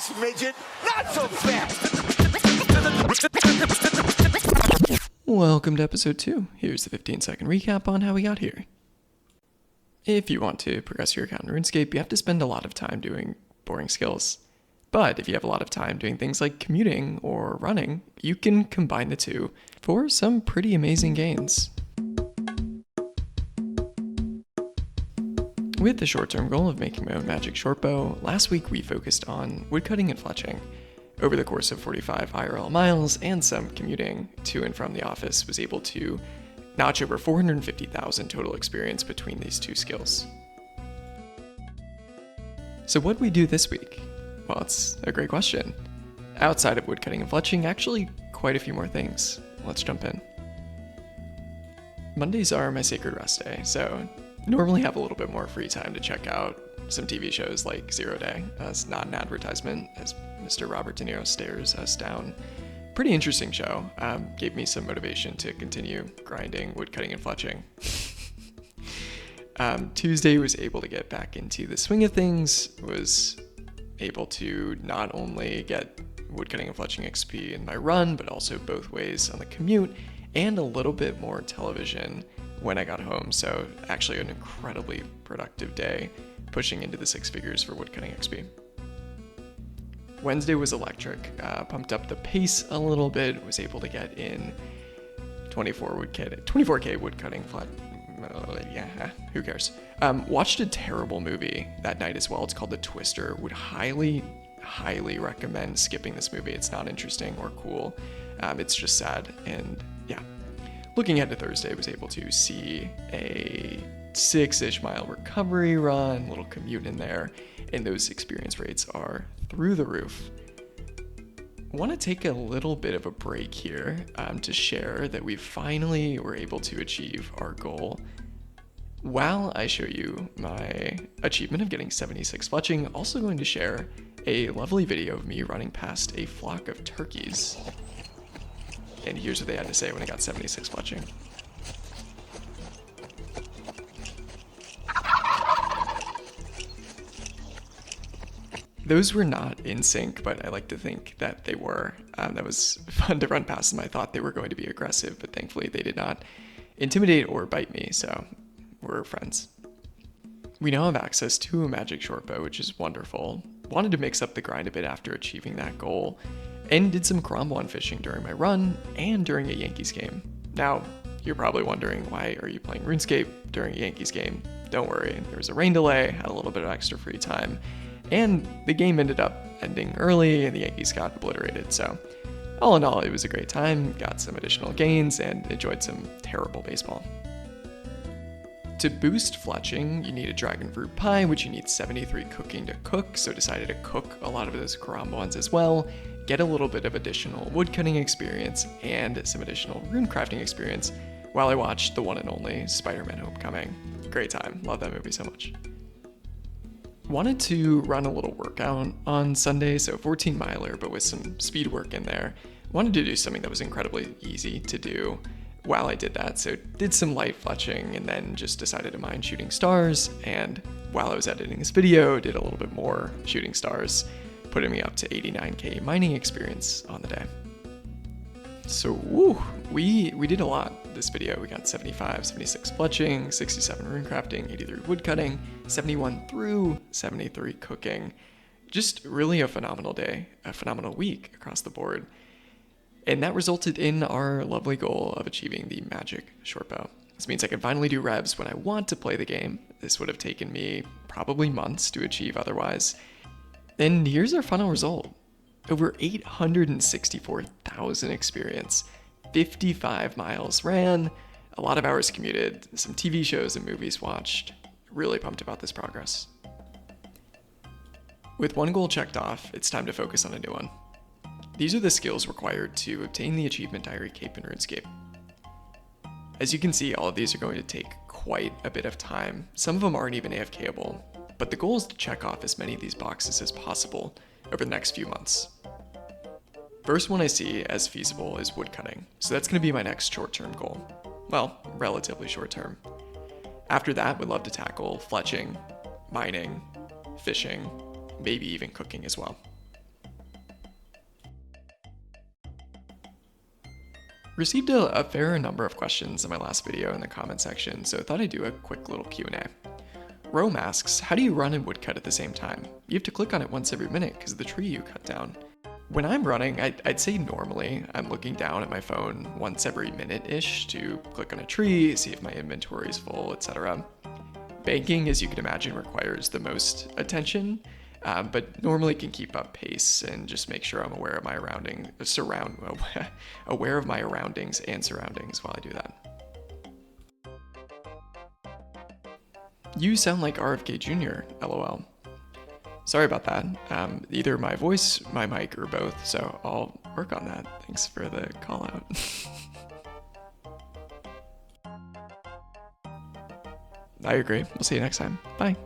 fast, midget! Not so fast! Welcome to episode 2. Here's the 15-second recap on how we got here. If you want to progress your account in RuneScape, you have to spend a lot of time doing boring skills. But if you have a lot of time doing things like commuting or running, you can combine the two for some pretty amazing gains. With the short-term goal of making my own magic shortbow, last week we focused on woodcutting and fletching. Over the course of 45 IRL miles and some commuting to and from the office, was able to notch over 450,000 total experience between these two skills. So what did we do this week? Well, it's a great question. Outside of woodcutting and fletching, actually quite a few more things. Let's jump in. Mondays are my sacred rest day, so normally have a little bit more free time to check out some TV shows like Zero Day. It's not an advertisement, as Mr. Robert De Niro stares us down. Pretty interesting show. Gave me some motivation to continue grinding, woodcutting, and fletching. Tuesday was able to get back into the swing of things, was able to not only get woodcutting and fletching XP in my run, but also both ways on the commute, and a little bit more television when I got home. So actually an incredibly productive day, pushing into the 6 figures for woodcutting XP. Wednesday was electric. Pumped up the pace a little bit, was able to get in 24K woodcutting flat. Yeah, who cares? Watched a terrible movie that night as well. It's called The Twister. Would highly recommend skipping this movie. It's not interesting or cool. It's just sad. And yeah, looking ahead to Thursday, was able to see a 6-ish mile recovery run, little commute in there, and those experience rates are through the roof. Want to take a little bit of a break here to share that we finally were able to achieve our goal. While I show you my achievement of getting 76 fletching, also going to share a lovely video of me running past a flock of turkeys. And here's what they had to say when I got 76 fletching. Those were not in sync, but I like to think that they were. That was fun to run past them. I thought they were going to be aggressive, but thankfully they did not intimidate or bite me, so we're friends. We now have access to a magic shortbow, which is wonderful. Wanted to mix up the grind a bit after achieving that goal, and did some cromwand fishing during my run and during a Yankees game. Now, you're probably wondering, why are you playing RuneScape during a Yankees game? Don't worry, there was a rain delay, had a little bit of extra free time, and the game ended up ending early and the Yankees got obliterated. So all in all, it was a great time, got some additional gains, and enjoyed some terrible baseball. To boost fletching, you need a dragon fruit pie, which you need 73 cooking to cook, so decided to cook a lot of those cromwans as well, get a little bit of additional woodcutting experience and some additional rune crafting experience while I watched the one and only Spider-Man Homecoming. Great time, love that movie so much. Wanted to run a little workout on Sunday, so 14 miler, but with some speed work in there. Wanted to do something that was incredibly easy to do while I did that, so did some light fletching and then just decided to mine shooting stars, and while I was editing this video, did a little bit more shooting stars, putting me up to 89k mining experience on the day. So we did a lot this video. We got 75, 76 fletching, 67 rune crafting, 83 woodcutting, 71 through 73 cooking. Just really a phenomenal day, a phenomenal week across the board. And that resulted in our lovely goal of achieving the magic shortbow. This means I can finally do revs when I want to play the game. This would have taken me probably months to achieve otherwise. And here's our final result. Over 864,000 experience, 55 miles ran, a lot of hours commuted, some TV shows and movies watched. Really pumped about this progress. With one goal checked off, it's time to focus on a new one. These are the skills required to obtain the achievement diary cape in RuneScape. As you can see, all of these are going to take quite a bit of time. Some of them aren't even AFKable, but the goal is to check off as many of these boxes as possible over the next few months. First one I see as feasible is woodcutting, so that's going to be my next short-term goal. Well, relatively short-term. After that, we'd love to tackle fletching, mining, fishing, maybe even cooking as well. Received a fair number of questions in my last video in the comment section, so I thought I'd do a quick little Q&A. Rome asks, how do you run and woodcut at the same time? You have to click on it once every minute because of the tree you cut down. When I'm running, I'd say normally I'm looking down at my phone once every minute-ish to click on a tree, see if my inventory is full, etc. Banking, as you can imagine, requires the most attention, but normally can keep up pace and just make sure I'm aware of my aware of my surroundings and surroundings while I do that. You sound like RFK Jr., lol. Sorry about that. Either my voice, my mic, or both, so I'll work on that. Thanks for the call out. I agree. We'll see you next time. Bye.